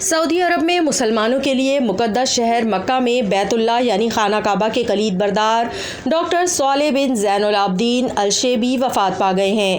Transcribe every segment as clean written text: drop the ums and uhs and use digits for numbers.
سعودی عرب میں مسلمانوں کے لیے مقدس شہر مکہ میں بیت اللہ یعنی خانہ کعبہ کے کلید بردار ڈاکٹر صالح بن زین العابدین الشیبی وفات پا گئے ہیں۔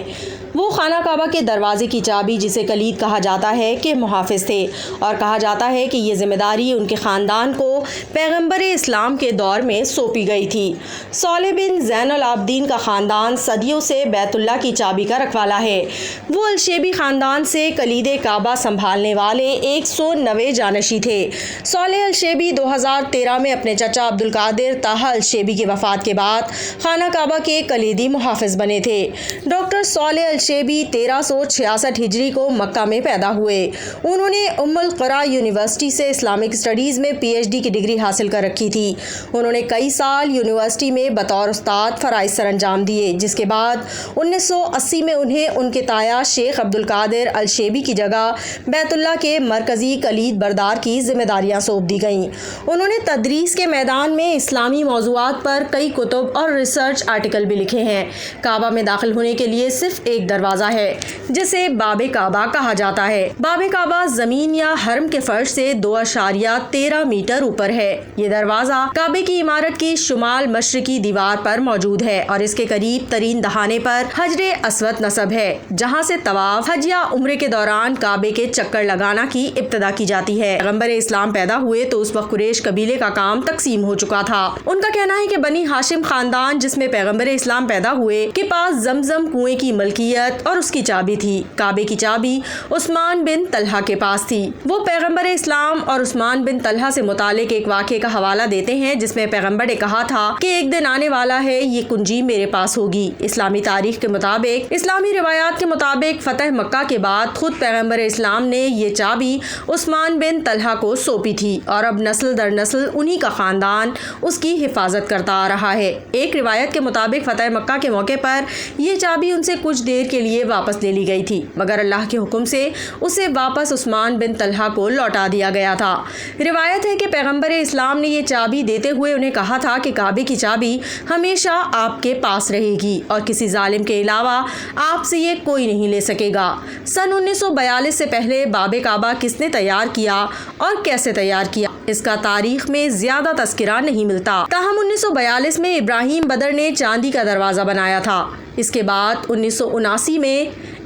وہ خانہ کعبہ کے دروازے کی چابی جسے کلید کہا جاتا ہے کہ محافظ تھے، اور کہا جاتا ہے کہ یہ ذمہ داری ان کے خاندان کو پیغمبر اسلام کے دور میں سونپی گئی تھی۔ صالح بن زین العابدین کا خاندان صدیوں سے بیت اللہ کی چابی کا رکھوالا ہے۔ وہ الشیبی خاندان سے کلید کعبہ سنبھالنے والے 190 جانشین تھے۔ صالح الشیبی 2013 میں اپنے چچا عبدالقادر طٰہٰ الشیبی کی وفات کے بعد خانہ کعبہ کے کلیدی محافظ بنے تھے۔ ڈاکٹر صالح الشیبی 1366 ہجری کو مکہ میں پیدا ہوئے۔ انہوں نے ام القریٰ یونیورسٹی سے اسلامک اسٹڈیز میں PhD کی ڈگری حاصل کر رکھی تھی۔ انہوں نے کئی سال یونیورسٹی میں بطور استاد فرائض سر انجام دیے، جس کے بعد 1980 میں انہیں ان کے تایا شیخ عبدالقادر الشیبی کی جگہ بیت اللہ کے مرکزی کلید بردار کی ذمہ داریاں سونپ دی گئیں۔ انہوں نے تدریس کے میدان میں اسلامی موضوعات پر کئی کتب اور ریسرچ آرٹیکل بھی لکھے ہیں۔ کعبہ میں داخل ہونے کے لیے صرف ایک دروازہ ہے جسے باب کعبہ کہا جاتا ہے۔ باب کعبہ زمین یا حرم کے فرش سے 2.13 میٹر اوپر ہے۔ یہ دروازہ کعبے کی عمارت کی شمال مشرقی دیوار پر موجود ہے اور اس کے قریب ترین دہانے پر حجر اسود نصب ہے، جہاں سے طواف، حج یا عمرے کے دوران کعبے کے چکر لگانا کی ابتدا کی جاتی ہے۔ پیغمبر اسلام پیدا ہوئے تو اس وقت قریش قبیلے کا کام تقسیم ہو چکا تھا۔ ان کا کہنا ہے کہ بنی ہاشم خاندان جس میں پیغمبر اسلام پیدا ہوئے کے پاس زمزم کنویں کی ملکیت اور اس کی چابی تھی۔ کعبے کی چابی عثمان بن طلحہ کے پاس تھی۔ وہ پیغمبر اسلام اور عثمان بن طلحہ سے متعلق ایک واقعے کا حوالہ دیتے ہیں جس میں پیغمبر نے کہا تھا کہ ایک دن آنے والا ہے، یہ کنجی میرے پاس ہوگی۔ اسلامی تاریخ کے مطابق، اسلامی روایات کے مطابق فتح مکہ کے بعد خود پیغمبر اسلام نے یہ چابی عثمان بن طلحہ کو سونپی تھی اور اب نسل در نسل انہی کا خاندان اس کی حفاظت کرتا آ رہا ہے۔ ایک روایت کے مطابق فتح مکہ کے موقع پر یہ چابی ان سے کچھ دیر کے لیے واپس لے لی گئی تھی، مگر اللہ کے حکم سے اسے واپس عثمان بن طلحہ کو لوٹا دیا گیا تھا۔ روایت ہے کہ پیغمبر اسلام نے یہ چابی دیتے ہوئے انہیں کہا تھا کہ کعبے کی چابی ہمیشہ آپ کے پاس رہے گی اور کسی ظالم کے علاوہ آپ سے یہ کوئی نہیں لے سکے گا۔ سن 1942 سے پہلے باب کعبہ کس نے تیار کیا اور کیسے تیار کیا، اس کا تاریخ میں زیادہ تذکرہ نہیں ملتا۔ تاہم 1942 میں ابراہیم بدر نے چاندی کا دروازہ بنایا تھا۔ اس کے بعد 1979 میں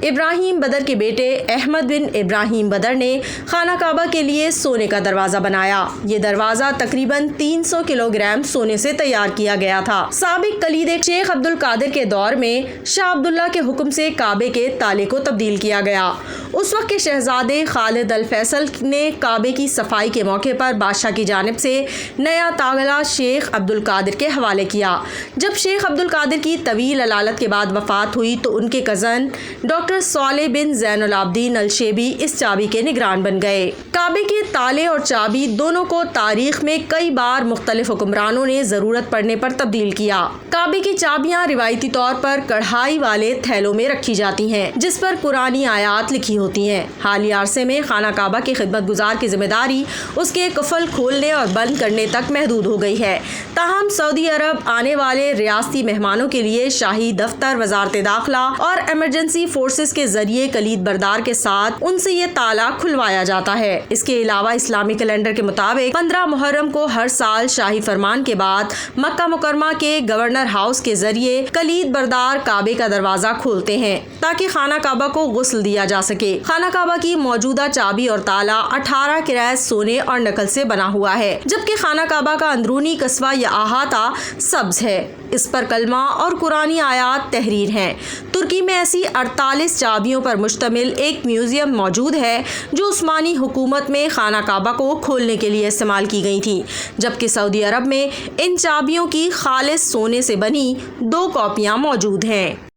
ابراہیم بدر کے بیٹے احمد بن ابراہیم بدر نے خانہ کعبہ کے لیے سونے کا دروازہ بنایا۔ یہ دروازہ تقریباً 300 کلو گرام سونے سے تیار کیا گیا تھا۔ سابق کلید شیخ عبدالقادر کے دور میں شاہ عبداللہ کے حکم سے کعبے کے تالے کو تبدیل کیا گیا۔ اس وقت کے شہزادے خالد الفیصل نے کعبے کی صفائی کے موقع پر بادشاہ کی جانب سے نیا تالا شیخ عبدالقادر کے حوالے کیا۔ جب شیخ عبدالقادر کی طویل علالت کے بعد وفات ہوئی تو ان کے کزن ڈاکٹر صالح بن زین العابدین الشیبی اس چابی کے نگران بن گئے۔ کعبے کے تالے اور چابی دونوں کو تاریخ میں کئی بار مختلف حکمرانوں نے ضرورت پڑنے پر تبدیل کیا۔ کعبے کی چابیاں روایتی طور پر کڑھائی والے تھیلوں میں رکھی جاتی ہیں جس پر قرآنی آیات لکھی ہوتی ہیں۔ حالیہ عرصے میں خانہ کعبہ کی خدمت گزار کی ذمہ داری اس کے قفل کھولنے اور بند کرنے تک محدود ہو گئی ہے۔ تاہم سعودی عرب آنے والے ریاستی مہمانوں کے لیے شاہی دفتر، وزارت داخلہ اور ایمرجنسی فورسز کے ذریعے کلید بردار کے ساتھ ان سے یہ تالا کھلوایا جاتا ہے۔ اس کے علاوہ اسلامی کیلنڈر کے مطابق 15 محرم کو ہر سال شاہی فرمان کے بعد مکہ مکرمہ کے گورنر ہاؤس کے ذریعے کلید بردار کعبے کا دروازہ کھولتے ہیں تاکہ خانہ کعبہ کو غسل دیا جا سکے۔ خانہ کعبہ کی موجودہ چابی اور تالا 18 کیرات سونے اور نکل سے بنا ہوا ہے، جبکہ خانہ کعبہ کا اندرونی قصبہ یا احاطہ سبز ہے۔ اس پر کلمہ اور قرآنی آیات تحریر ہیں۔ ترکی میں ایسی 48 چابیوں پر مشتمل ایک میوزیم موجود ہے جو عثمانی حکومت میں خانہ کعبہ کو کھولنے کے لیے استعمال کی گئی تھی، جبکہ سعودی عرب میں ان چابیوں کی خالص سونے سے بنی 2 کاپیاں موجود ہیں۔